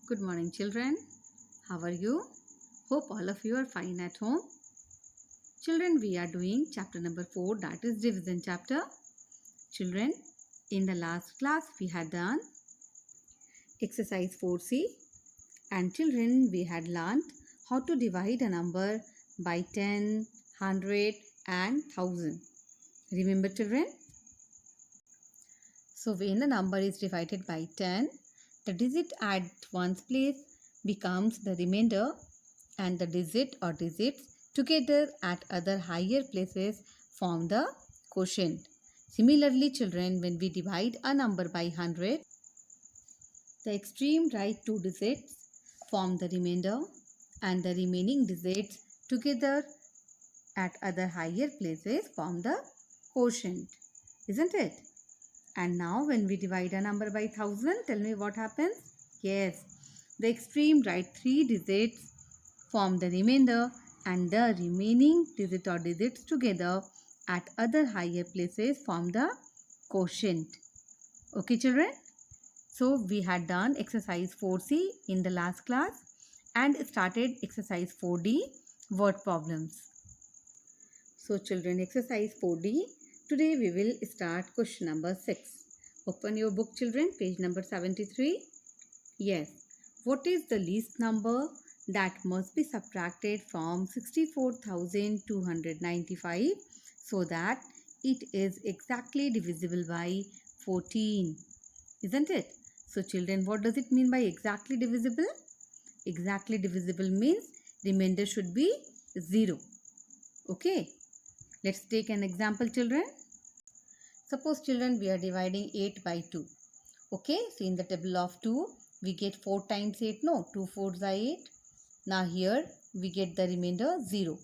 Good morning, children. How are you? Hope all of you are fine at home. Children, we are doing chapter number 4, that is division chapter. Children, in the last class we had done exercise 4C, and children, we had learnt how to divide a number by 10, 100 and 1000. Remember, children? So when a number is divided by 10, the digit at one's place becomes the remainder, and the digit or digits together at other higher places form the quotient. Similarly, children, when we divide a number by 100, the extreme right two digits form the remainder, and the remaining digits together at other higher places form the quotient. Isn't it? And now when we divide a number by 1000, tell me what happens? Yes, the extreme right three digits form the remainder, and the remaining digit or digits together at other higher places form the quotient. Okay, children? So we had done exercise 4C in the last class and started exercise 4D, word problems. So children, exercise 4D. Today we will start question number 6. Open your book, children, page number 73. Yes. What is the least number that must be subtracted from 64,295 so that it is exactly divisible by 14? Isn't it? So children, what does it mean by exactly divisible? Exactly divisible means remainder should be 0. Okay. Let's take an example, children. Suppose, children, we are dividing 8 by 2. Okay. So in the table of 2, we get 4 times 8. No, 2 4s are 8. Now here we get the remainder 0.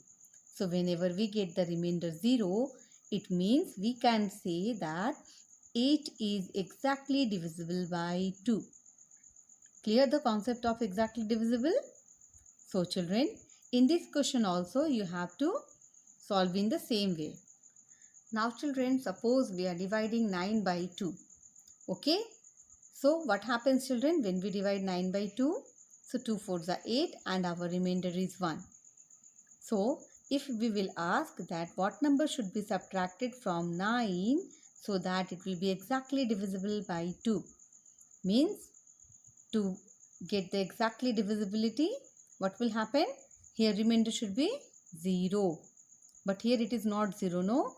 So whenever we get the remainder 0, it means we can say that 8 is exactly divisible by 2. Clear the concept of exactly divisible? So children, in this question also you have to solve in the same way. Now children, suppose we are dividing 9 by 2. Okay. So what happens, children, when we divide 9 by 2? So 2 4s are 8 and our remainder is 1. So if we will ask that what number should be subtracted from 9 so that it will be exactly divisible by 2, means to get the exactly divisibility, what will happen? Here remainder should be 0. But here it is not 0, no?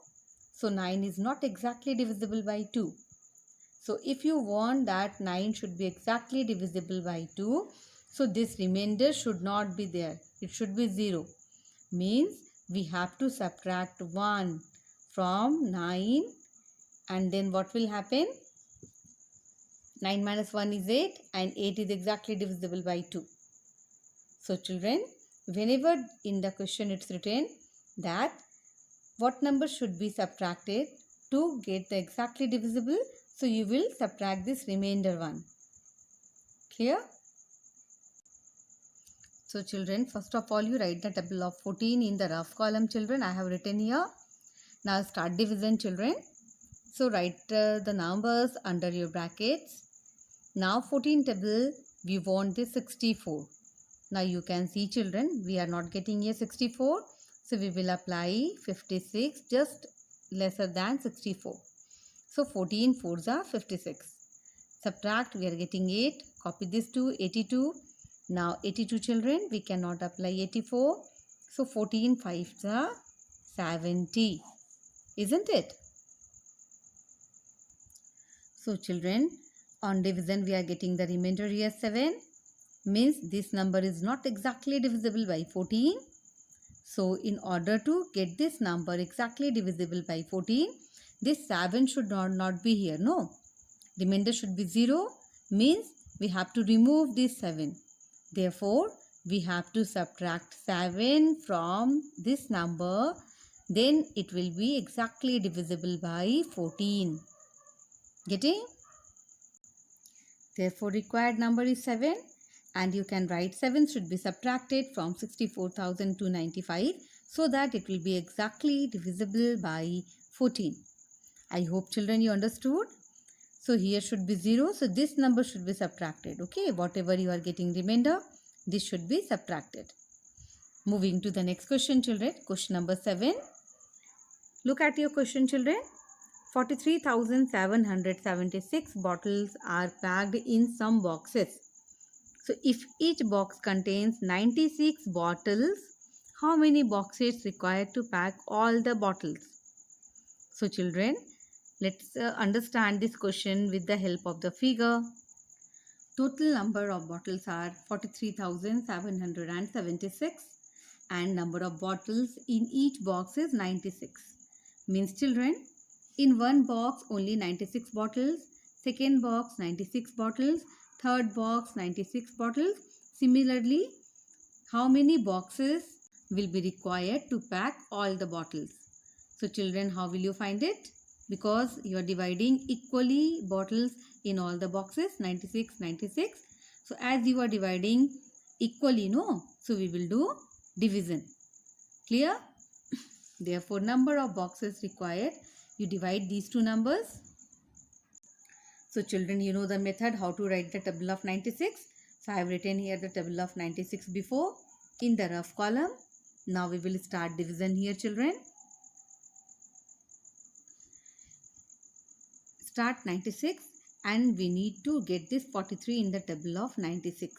So 9 is not exactly divisible by 2. So if you want that 9 should be exactly divisible by 2, so this remainder should not be there. It should be 0. Means we have to subtract 1 from 9, and then what will happen? 9 minus 1 is 8 and 8 is exactly divisible by 2. So children, whenever in the question it's written that what number should be subtracted to get the exactly divisible, so you will subtract this remainder 1. Clear? So children, first of all you write the table of 14 in the rough column, children. I have written here. Now start division, children. So write the numbers under your brackets. Now 14 table, we want this 64. Now you can see, children, we are not getting here 64. So we will apply 56, just lesser than 64. So 14 4s are 56. Subtract, we are getting 8. Copy this to 82. Now 82, children, we cannot apply 84. So 14 5s are 70. Isn't it? So children, on division we are getting the remainder here 7. Means this number is not exactly divisible by 14. So in order to get this number exactly divisible by 14, this 7 should not be here. No. Remainder should be 0. Means we have to remove this 7. Therefore, we have to subtract 7 from this number. Then it will be exactly divisible by 14. Getting? Therefore, required number is 7. And you can write 7 should be subtracted from 64,295 so that it will be exactly divisible by 14. I hope, children, you understood. So here should be 0. So this number should be subtracted. Okay, whatever you are getting remainder, this should be subtracted. Moving to the next question, children. Question number 7. Look at your question, children. 43,776 bottles are packed in some boxes. So if each box contains 96 bottles, how many boxes required to pack all the bottles? So children, let's understand this question with the help of the figure. Total number of bottles are 43,776 and number of bottles in each box is 96. Means children, in one box only 96 bottles, second box 96 bottles, third box 96 bottles. Similarly, how many boxes will be required to pack all the bottles? So children, how will you find it? Because you are dividing equally bottles in all the boxes, 96, 96. So as you are dividing equally, no? So we will do division. Clear? Therefore, number of boxes required, you divide these two numbers. So children, you know the method how to write the table of 96. So I have written here the table of 96 before in the rough column. Now we will start division here, children. Start 96 and we need to get this 43 in the table of 96.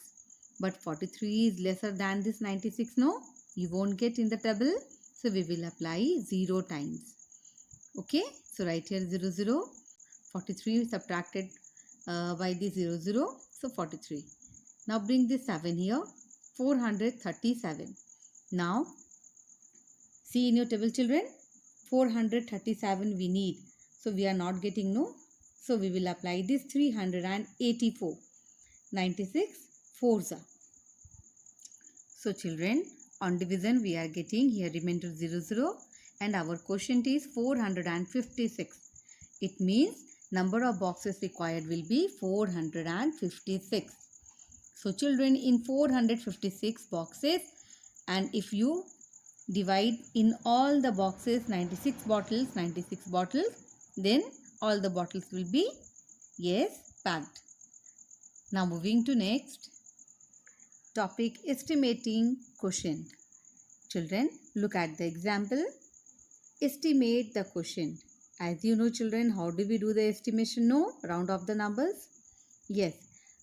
But 43 is lesser than this 96, no? You won't get in the table. So we will apply 0 times. Okay, so write here 0, 0. 43 subtracted by the 0, 0. So 43. Now bring this 7 here. 437. Now see in your table, children. 437 we need. So we are not getting, no. So we will apply this 384. 96 4s. So children, on division we are getting here remainder 0, 0 and our quotient is 456. It means number of boxes required will be 456. So children, in 456 boxes, and if you divide in all the boxes 96 bottles, then all the bottles will be, yes, packed. Now moving to next topic, estimating quotient. Children, look at the example. Estimate the quotient. As you know, children, how do we do the estimation? No, round off the numbers. Yes.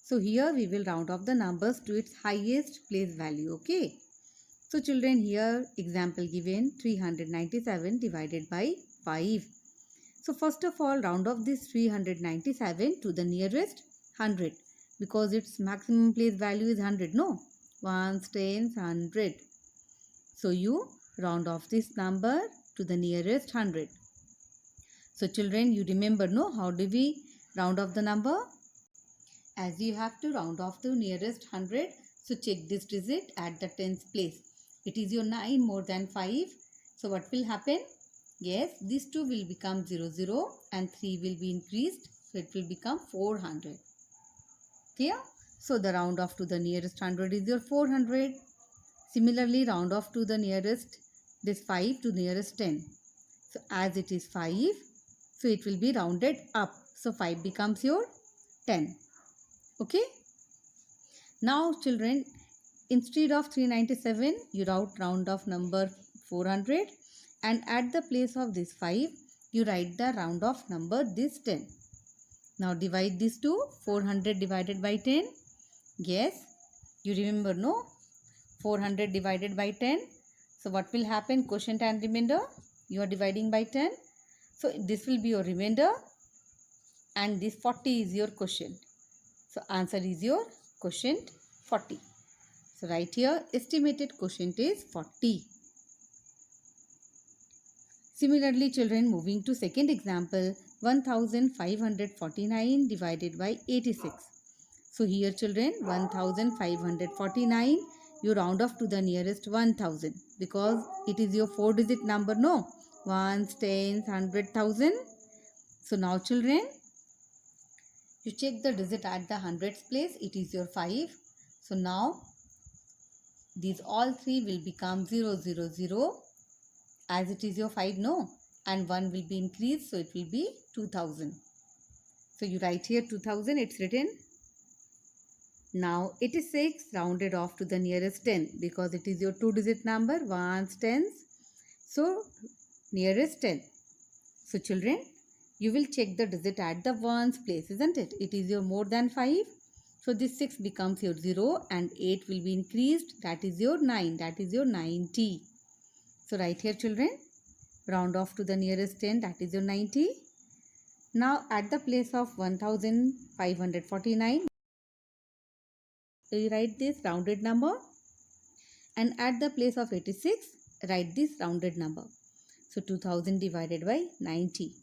So here we will round off the numbers to its highest place value. Okay. So children, here example given 397 divided by 5. So first of all, round off this 397 to the nearest 100 because its maximum place value is 100. No, 1s, 10s, 100. So you round off this number to the nearest 100. So children, you remember, no, how do we round off the number? As you have to round off to nearest 100, so check this digit at the 10th place. It is your 9 more than 5. So what will happen? Yes, these two will become 0, 0 and 3 will be increased. So it will become 400. Clear? So the round off to the nearest 100 is your 400. Similarly, round off to the nearest, this 5 to nearest 10. So as it is 5, so it will be rounded up. So 5 becomes your 10. Okay. Now children, instead of 397, you round off number 400 and at the place of this 5, you write the round off number this 10. Now divide this to 400 divided by 10. Yes, you remember, no? 400 divided by 10. So what will happen? Quotient and remainder. You are dividing by 10. So this will be your remainder and this 40 is your quotient. So answer is your quotient 40. So right here estimated quotient is 40. Similarly children, moving to second example, 1549 divided by 86. So here children, 1549, you round off to the nearest 1000 because it is your 4-digit number, no? 1s, 10s, 100, 1000. So now children, you check the digit at the hundreds place, it is your 5. So now these all three will become 0, 0, 0 as it is your 5, no? And 1 will be increased, so it will be 2000. So you write here 2000, it's written. Now 86 rounded off to the nearest 10 because it is your 2-digit number, ones, tens. So nearest 10. So children, you will check the digit at the ones place, isn't it? It is your more than 5. So this 6 becomes your 0 and 8 will be increased. That is your 9. That is your 90. So write here children, round off to the nearest 10. That is your 90. Now at the place of 1549, you write this rounded number, and at the place of 86, write this rounded number. So 2000 divided by 90.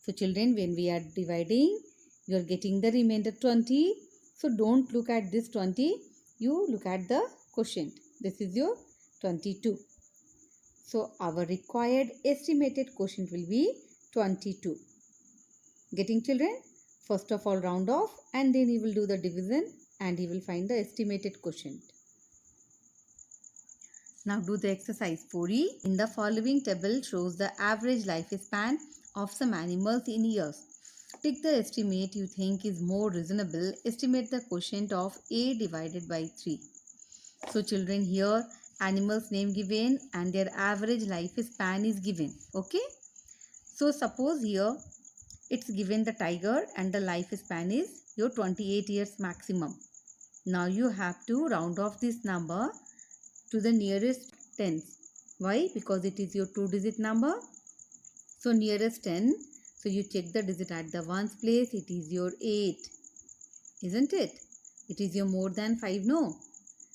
So children, when we are dividing, you are getting the remainder 20. So don't look at this 20, you look at the quotient. This is your 22. So our required estimated quotient will be 22. Getting children? First of all round off and then you will do the division and you will find the estimated quotient. Now do the exercise 4E. In the following table shows the average lifespan of some animals in years. Take the estimate you think is more reasonable. Estimate the quotient of A divided by 3. So children, here animals name given and their average lifespan is given. Okay. So suppose here it's given the tiger and the lifespan is your 28 years maximum. Now you have to round off this number to the nearest tens. Why? Because it is your 2-digit number. So nearest 10. So you check the digit at the ones place. It is your 8. Isn't it? It is your more than 5. No.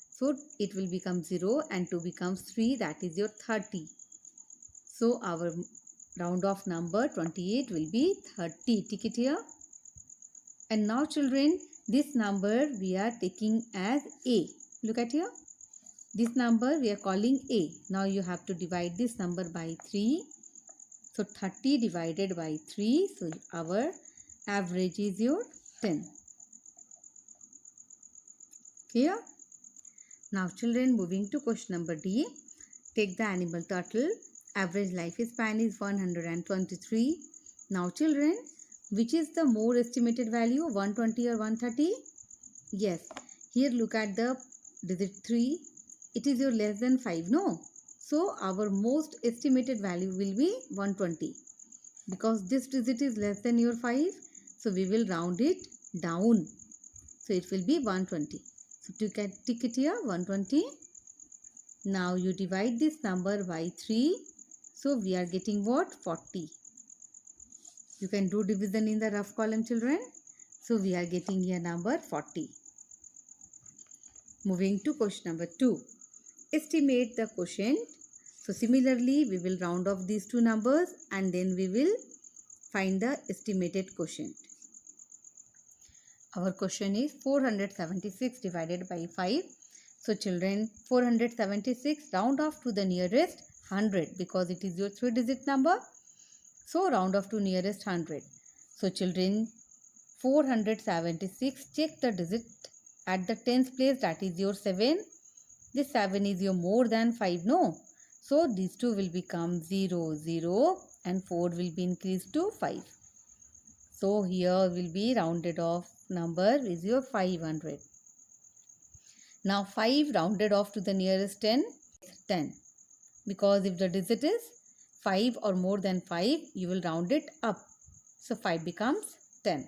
So it will become 0 and 2 becomes 3. That is your 30. So our round off number 28 will be 30. Tick it here. And now children, this number we are taking as A. Look at here. This number we are calling A. Now you have to divide this number by 3. So 30 divided by 3. So our average is your 10. Clear? Now children, moving to question number D. Take the animal turtle. Average lifespan is 123. Now children, which is the more estimated value, 120 or 130? Yes. Here look at the digit 3. It is your less than 5, no? So our most estimated value will be 120. Because this digit is less than your 5, so we will round it down. So it will be 120. So tick it here, 120. Now you divide this number by 3. So we are getting what? 40. You can do division in the rough column children. So we are getting here number 40. Moving to question number 2. Estimate the quotient. So similarly, we will round off these two numbers and then we will find the estimated quotient. Our question is 476 divided by 5. So children, 476 round off to the nearest 100 because it is your 3-digit number. So round off to nearest 100. So children, 476, check the digit at the tens place, that is your 7. This 7 is your more than 5, no? So these two will become 0, 0 and 4 will be increased to 5. So here will be rounded off number is your 500. Now 5 rounded off to the nearest 10, 10. Because if the digit is 5 or more than 5, you will round it up. So 5 becomes 10.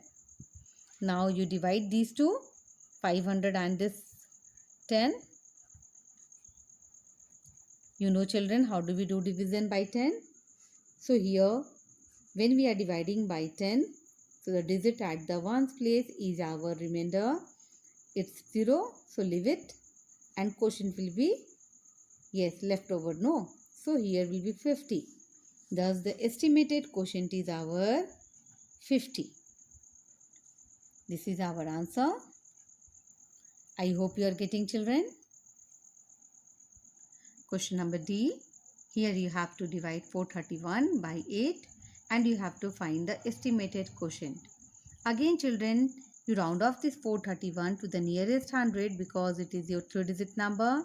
Now you divide these two, 500 and this 10. You know children, how do we do division by 10? So here, when we are dividing by 10, so the digit at the ones place is our remainder. It's 0, so leave it. And quotient will be, yes, leftover, no. So here will be 50. Thus the estimated quotient is our 50. This is our answer. I hope you are getting children. Question number D. Here you have to divide 431 by 8 and you have to find the estimated quotient. Again children, you round off this 431 to the nearest 100 because it is your 3-digit number.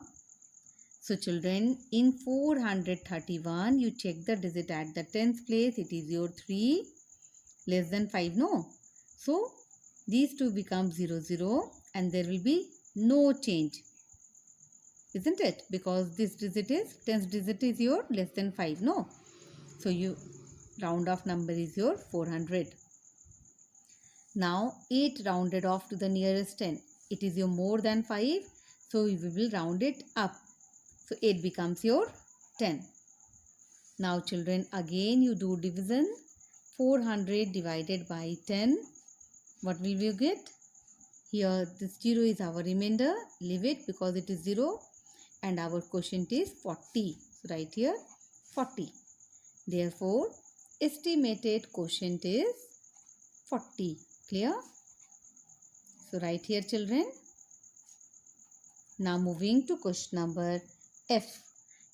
So children, in 431, you check the digit at the tens place. It is your 3 less than 5, no? So these two become 0, 0 and there will be no change. Isn't it? Because this digit is, 10th digit is your less than 5, no? So you round off number is your 400. Now 8 rounded off to the nearest 10. It is your more than 5. So we will round it up. So 8 becomes your 10. Now children, again you do division. 400 divided by 10. What will you get? Here this 0 is our remainder. Leave it because it is 0. And our quotient is 40. So write here 40. Therefore, estimated quotient is 40. Clear? So write here children. Now moving to question number F.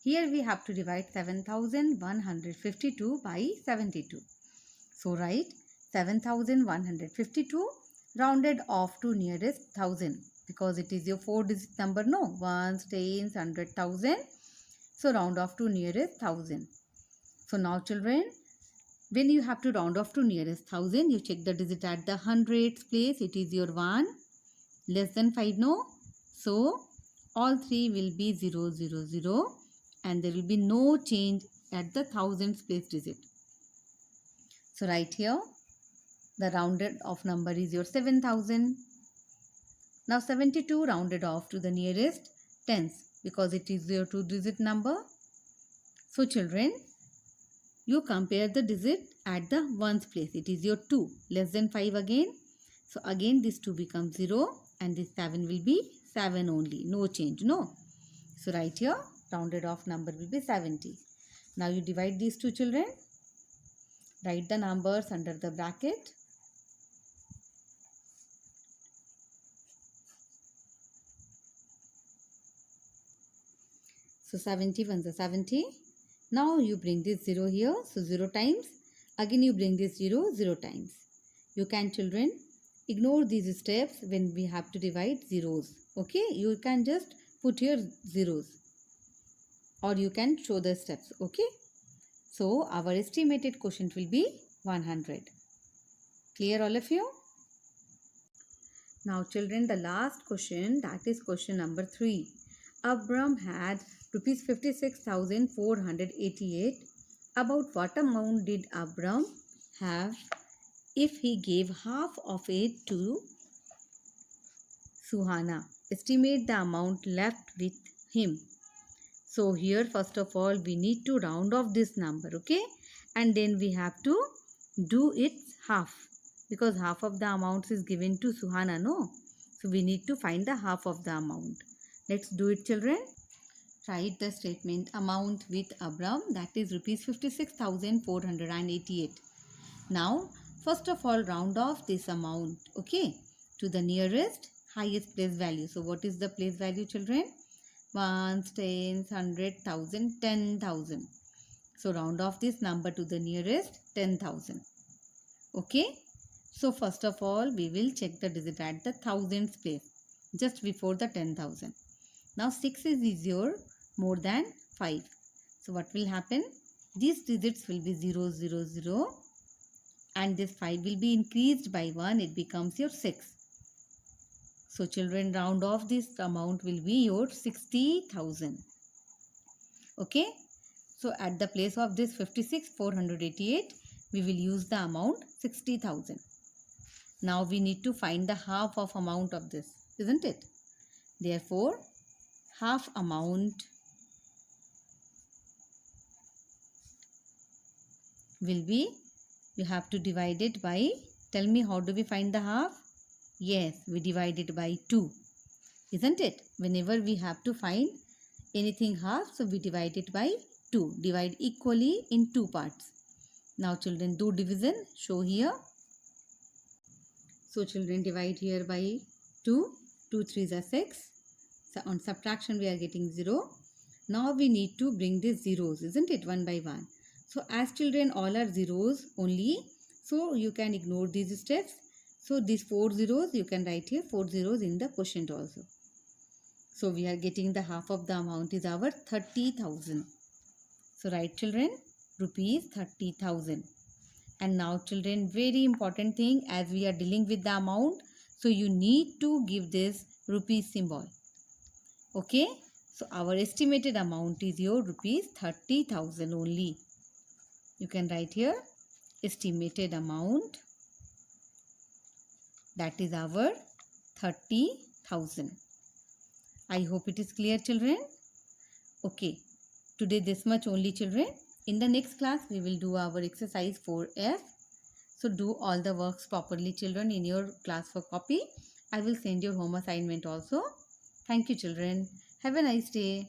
Here we have to divide 7152 by 72. So write 7152 rounded off to nearest 1000 because it is your 4-digit number, no? Ones, tens, 100, 1000. So round off to nearest 1000. So now children, when you have to round off to nearest 1000, you check the digit at the hundreds place. It is your 1, less than 5, no? So all three will be 0, 0, 0 and there will be no change at the thousands place digit. So write here, the rounded off number is your 7000. Now 72 rounded off to the nearest tens because it is your 2-digit number. So children, you compare the digit at the ones place. It is your 2, less than 5 again. So again this 2 becomes 0 and this 7 will be 7 only. No change, no? So write here, rounded off number will be 70. Now you divide these two children. Write the numbers under the bracket. So 70 ones are 70. Now you bring this 0 here. So 0 times. Again you bring this 0, 0 times. You can children ignore these steps when we have to divide zeros. Okay. You can just put here zeros. Or you can show the steps. Okay. So our estimated quotient will be 100. Clear all of you? Now children, the last question, that is question number 3. Abram had rupees 56,488. About what amount did Abram have if he gave half of it to Suhana? Estimate the amount left with him. So here first of all we need to round off this number, okay? And then we have to do its half because half of the amount is given to Suhana, no? So we need to find the half of the amount. Let's do it children. Write the statement amount with Abram, that is rupees 56,488. Now first of all round off this amount, okay, to the nearest highest place value. So what is the place value children? Ones, tens, 100, 1000, 10,000. So round off this number to the nearest 10,000. Okay. So first of all we will check the digit at the thousands place just before the 10,000. Now 6 is your more than 5. So what will happen? These digits will be 0, 0, 0 and this 5 will be increased by 1. It becomes your 6. So children, round off this amount will be your 60,000. Okay. So at the place of this 56,488, we will use the amount 60,000. Now we need to find the half of amount of this, isn't it? Therefore, half amount will be, you have to divide it by, tell me how do we find the half? Yes, we divide it by 2, isn't it? Whenever we have to find anything half, so we divide it by 2. Divide equally in 2 parts. Now children, do division. Show here. So children, divide here by 2. 2 3s are 6. So on subtraction we are getting 0. Now we need to bring these zeros, isn't it? One by one. So as children all are zeros only, so you can ignore these steps. So these 4 zeros you can write here 4 zeros in the quotient also. So we are getting the half of the amount is our 30,000. So write children, rupees 30,000. And now children, very important thing, as we are dealing with the amount, so you need to give this rupees symbol. Okay, so our estimated amount is your rupees 30,000 only. You can write here estimated amount, that is our 30,000. I hope it is clear, children. Okay, today this much only, children. In the next class we will do our exercise 4F. So do all the works properly, children, in your class work copy. I will send your home assignment also. Thank you, children. Have a nice day.